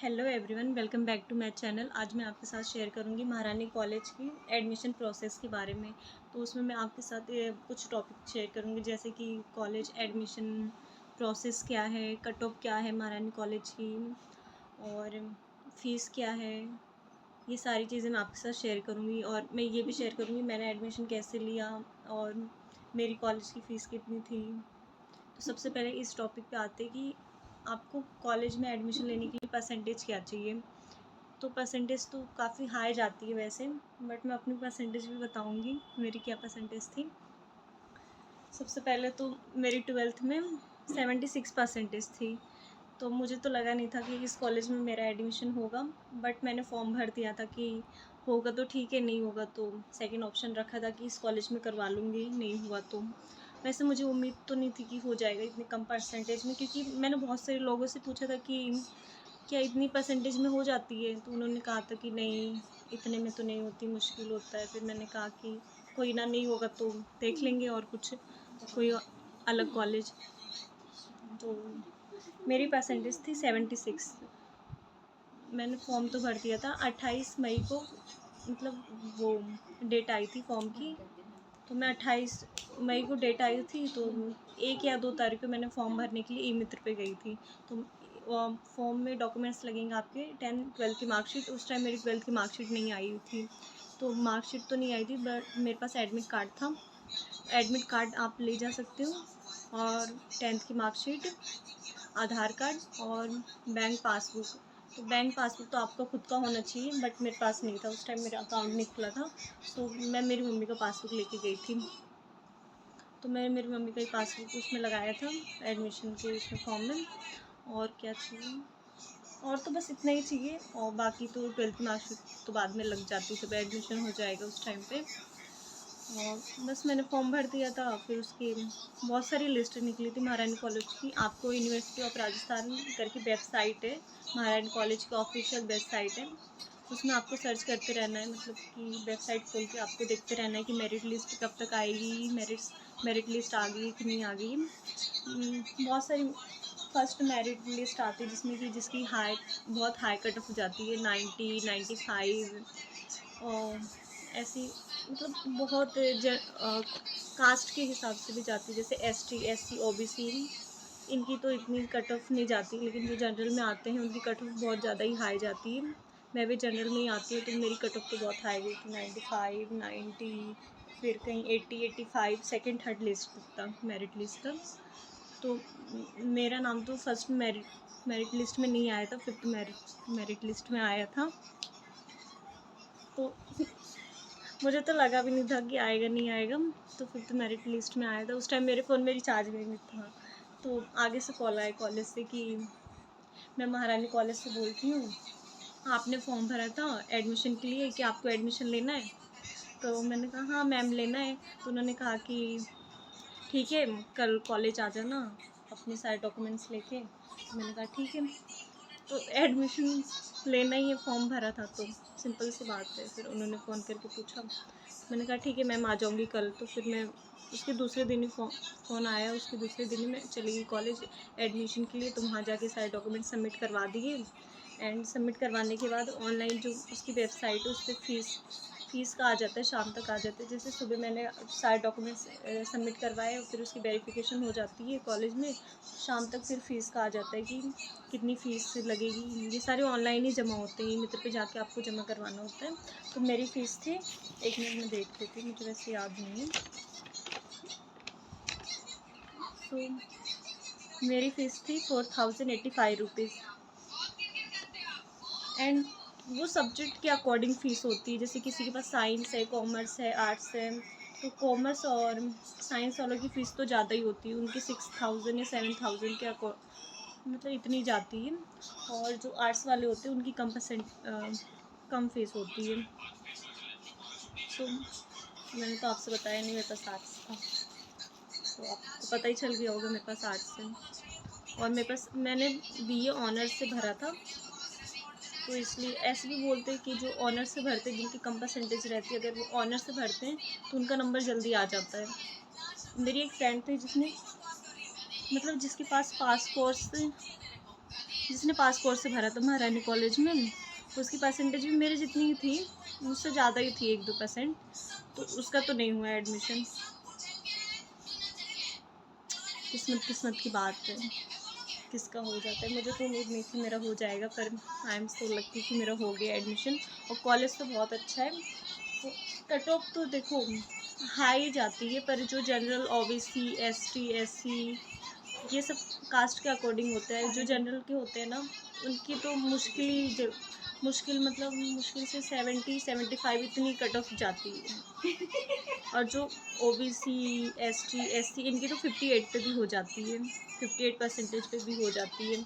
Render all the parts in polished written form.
Hello everyone, welcome back to my channel. आज मैं आपके साथ शेयर करूंगी महारानी कॉलेज की एडमिशन प्रोसेस के बारे में। तो उसमें मैं आपके साथ कुछ टॉपिक शेयर करूंगी, जैसे कि कॉलेज एडमिशन प्रोसेस क्या है, कट ऑफ क्या है महारानी कॉलेज की, और फीस क्या है। ये सारी चीज़ें मैं आपके साथ शेयर करूंगी, और मैं ये भी शेयर करूंगी मैंने एडमिशन कैसे लिया और मेरी कॉलेज की फ़ीस कितनी थी। तो सबसे पहले इस टॉपिक पे आते हैं कि आपको कॉलेज में एडमिशन लेने के लिए परसेंटेज क्या चाहिए। तो परसेंटेज तो काफ़ी हाई जाती है वैसे, बट मैं अपनी परसेंटेज भी बताऊंगी मेरी क्या परसेंटेज थी। सबसे पहले तो मेरी 12th में 76 परसेंटेज थी। तो मुझे तो लगा नहीं था कि इस कॉलेज में मेरा एडमिशन होगा, बट मैंने फॉर्म भर दिया था कि होगा तो ठीक है, नहीं होगा तो सेकंड ऑप्शन रखा था कि इस कॉलेज में करवा लूँगी, नहीं हुआ तो। वैसे मुझे उम्मीद तो नहीं थी कि हो जाएगा इतनी कम परसेंटेज में, क्योंकि मैंने बहुत सारे लोगों से पूछा था कि क्या इतनी परसेंटेज में हो जाती है, तो उन्होंने कहा था कि नहीं, इतने में तो नहीं होती, मुश्किल होता है। फिर मैंने कहा कि कोई ना, नहीं होगा तो देख लेंगे और कुछ कोई अलग कॉलेज। तो मेरी परसेंटेज थी 76। मैंने फॉर्म तो भर दिया था 28 मई को, मतलब वो डेट आई थी फॉर्म की। तो मैं 28 मई को डेट आई थी, तो 1 या 2 तारीख को मैंने फॉर्म भरने के लिए ई मित्र पे गई थी। तो फॉर्म में डॉक्यूमेंट्स लगेंगे आपके 10-12 की मार्कशीट। उस टाइम मेरी 12th की मार्कशीट नहीं आई हुई थी, तो मार्कशीट तो नहीं आई थी, बट मेरे पास एडमिट कार्ड था। एडमिट कार्ड आप ले जा सकते हो, और 10th की मार्कशीट, आधार कार्ड और बैंक पासबुक। तो बैंक पासबुक तो आपका खुद का होना चाहिए, बट मेरे पास नहीं था उस टाइम, मेरा अकाउंट नहीं खुला था। तो मैं मेरी मम्मी का पासबुक लेके गई थी। तो मैं मेरी मम्मी का ही पासबुक उसमें लगाया था एडमिशन के उसमें फॉर्म में। और क्या चाहिए, और तो बस इतना ही चाहिए। और बाकी तो 12th की मार्कशीट तो बाद में लग जाती, जब एडमिशन हो जाएगा उस टाइम पे। और बस मैंने फॉर्म भर दिया था। फिर उसकी बहुत सारी लिस्ट निकली थी महारानी कॉलेज की। आपको यूनिवर्सिटी ऑफ राजस्थान करके वेबसाइट है, महारानी कॉलेज की ऑफिशियल वेबसाइट है। उसमें आपको सर्च करते रहना है, मतलब कि वेबसाइट खोल के आपको देखते रहना है कि मेरिट लिस्ट कब तक आएगी, मेरिट लिस्ट आ गई कि नहीं आ गई। बहुत सारी फर्स्ट मेरिट लिस्ट आती है, जिसमें कि जिसकी हाई बहुत हाई कट ऑफ हो जाती है, 90, 95, और ऐसी, मतलब बहुत कास्ट के हिसाब से भी जाती है, जैसे ST SC OBC। इनकी तो इतनी कट ऑफ नहीं जाती, लेकिन जो जनरल में आते हैं उनकी कट ऑफ बहुत ज़्यादा ही हाई जाती है। मैं भी जनरल में ही आती हूँ, तो मेरी कट ऑफ तो बहुत हाई गई थी, 95, 90, फिर कहीं 80, 85, सेकेंड थर्ड लिस्ट तक था, मेरिट लिस्ट तक। तो मेरा नाम तो फर्स्ट मेरिट लिस्ट में नहीं आया था, फिफ्थ मेरिट लिस्ट में आया था। तो मुझे तो लगा भी नहीं था कि आएगा नहीं आएगा। तो फिफ्थ मेरिट लिस्ट में आया था। उस टाइम मेरे फ़ोन में रिचार्ज भी नहीं था। तो आगे से कॉल आया कॉलेज से कि मैं महारानी कॉलेज से बोलती हूँ, आपने फॉर्म भरा था एडमिशन के लिए, कि आपको एडमिशन लेना है। तो मैंने कहा हाँ मैम, लेना है। तो उन्होंने कहा कि ठीक है, कल कॉलेज आ जाना अपने सारे डॉक्यूमेंट्स लेके। तो मैंने कहा ठीक है। तो एडमिशन लेना ही है, फॉर्म भरा था तो सिंपल सी बात है। फिर उन्होंने फ़ोन करके पूछा, मैंने कहा ठीक है मैम, आ जाऊँगी कल। तो फिर मैं उसके दूसरे दिन ही फ़ोन आया, उसके दूसरे दिन ही मैं चली गई कॉलेज एडमिशन के लिए। तो वहाँ जाके सारे डॉक्यूमेंट सबमिट करवा दिए। एंड सबमिट करवाने के बाद ऑनलाइन जो उसकी वेबसाइट है, उस पर फ़ीस का आ जाता है, शाम तक आ जाता है। जैसे सुबह मैंने सारे डॉक्यूमेंट्स सबमिट करवाए और फिर उसकी वेरिफिकेशन हो जाती है कॉलेज में, शाम तक फिर फ़ीस का आ जाता है कि कितनी फ़ीस लगेगी। ये सारे ऑनलाइन ही जमा होते हैं, मित्र पे जाके आपको जमा करवाना होता है। तो मेरी फ़ीस थी, 1 मिनट में देख लेती हूँ, मुझे वैसे याद नहीं है। सो मेरी फ़ीस थी 4085 रुपीज़। एंड वो सब्जेक्ट के अकॉर्डिंग फ़ीस होती है। जैसे किसी के पास साइंस है, कॉमर्स है, आर्ट्स है, तो कॉमर्स और साइंस वालों की फ़ीस तो ज़्यादा ही होती है, उनकी 6000 या 7000 के मतलब इतनी जाती है। और जो आर्ट्स वाले होते हैं उनकी कम फ़ीस होती है। तो मैंने तो आपसे बताया नहीं मेरे पास आर्ट्स था, तो आपको पता ही चल गया होगा मेरे पास आर्ट्स है। और मेरे पास मैंने BA ऑनर्स से भरा था। तो इसलिए ऐसे भी बोलते हैं कि जो ऑनर्स से भरते हैं, जिनकी कम परसेंटेज रहती है, अगर वो ऑनर्स से भरते हैं तो उनका नंबर जल्दी आ जाता है। मेरी एक फ्रेंड थी जिसने, मतलब जिसके पास पास कोर्स जिसने पासपोर्ट से भरा था महारानी कॉलेज में, उसकी परसेंटेज भी मेरे जितनी ही थी, मुझसे ज़्यादा ही थी 1-2%, तो उसका तो नहीं हुआ एडमिशन। किस्मत किस्मत की बात है, किसका हो जाता है। मुझे तो उम्मीद नहीं थी मेरा हो जाएगा, पर आई एम सो लकी कि मेरा हो गया एडमिशन। और कॉलेज तो बहुत अच्छा है। तो कट ऑफ तो देखो हाई जाती है, पर जो जनरल ओबीसी एसटी एससी ये सब कास्ट के अकॉर्डिंग होता है। जो जनरल के होते हैं ना, उनकी तो मुश्किल मतलब मुश्किल से 70-75 इतनी कट ऑफ जाती है। और जो ओबीसी एसटी एससी इनकी तो 58 पे भी हो जाती है, 58% पे भी हो जाती है।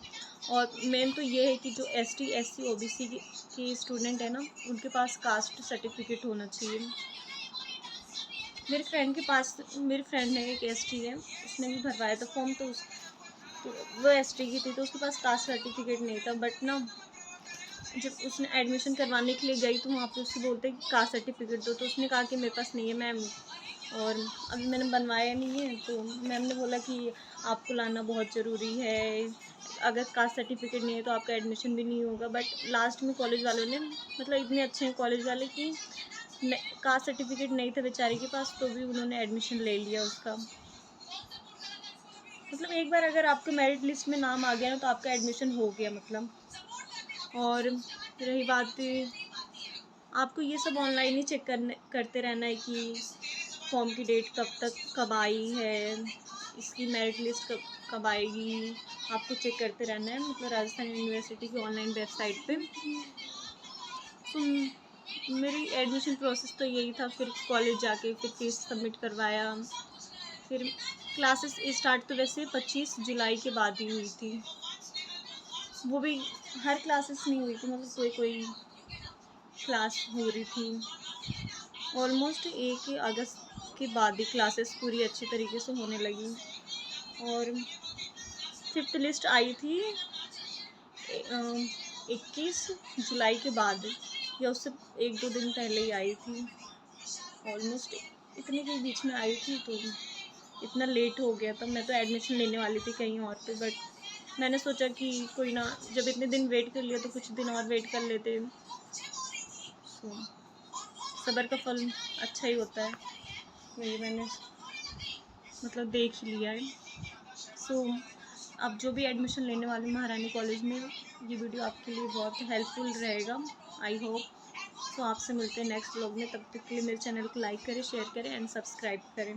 और मेन तो ये है कि जो एसटी एससी ओबीसी के स्टूडेंट है ना, उनके पास कास्ट सर्टिफिकेट होना चाहिए। मेरे फ्रेंड है एक एसटी है, उसने भी भरवाया था फॉर्म, तो वो एसटी की थी, तो उसके पास कास्ट सर्टिफिकेट नहीं था। बट ना, जब उसने एडमिशन करवाने के लिए गई तो वहाँ पे उससे बोलते कि कास्ट सर्टिफिकेट दो, तो उसने कहा कि मेरे पास नहीं है मैम, और अभी मैंने बनवाया नहीं है। तो मैम ने बोला कि आपको लाना बहुत ज़रूरी है, अगर कास्ट सर्टिफिकेट नहीं है तो आपका एडमिशन भी नहीं होगा। बट लास्ट में कॉलेज वालों ने, मतलब इतने अच्छे हैं कॉलेज वाले कि कास्ट सर्टिफिकेट नहीं था बेचारे के पास, तो भी उन्होंने एडमिशन ले लिया उसका। मतलब एक बार अगर आपके मेरिट लिस्ट में नाम आ गया ना, तो आपका एडमिशन हो गया मतलब। और रही बात, आपको ये सब ऑनलाइन ही चेक करते रहना है कि फॉर्म की डेट कब आई है, इसकी मेरिट लिस्ट कब आएगी, आपको चेक करते रहना है, मतलब राजस्थान यूनिवर्सिटी की ऑनलाइन वेबसाइट पे। तो मेरी एडमिशन प्रोसेस तो यही था। फिर कॉलेज जाके फिर फीस सबमिट करवाया। फिर क्लासेस स्टार्ट तो वैसे 25 जुलाई के बाद ही हुई थी, वो भी हर क्लासेस नहीं हुई थी, मतलब कोई कोई क्लास हो रही थी। ऑलमोस्ट 1 अगस्त के बाद ही क्लासेस पूरी अच्छी तरीके से होने लगी। और 5th लिस्ट आई थी 21 जुलाई के बाद, या उससे 1-2 दिन पहले ही आई थी। ऑलमोस्ट इतने के बीच में आई थी, तो इतना लेट हो गया था। मैं तो एडमिशन लेने वाली थी कहीं और पे, बट मैंने सोचा कि कोई ना, जब इतने दिन वेट कर लिया तो कुछ दिन और वेट कर लेते। सो सब्र का फल अच्छा ही होता है, वही मैंने मतलब देख ही लिया है। सो अब जो भी एडमिशन लेने वाले महारानी कॉलेज में, ये वीडियो आपके लिए बहुत हेल्पफुल रहेगा, आई होप। सो आपसे मिलते हैं नेक्स्ट व्लॉग में, तब तक के लिए मेरे चैनल को लाइक करें, शेयर करें एंड सब्सक्राइब करें।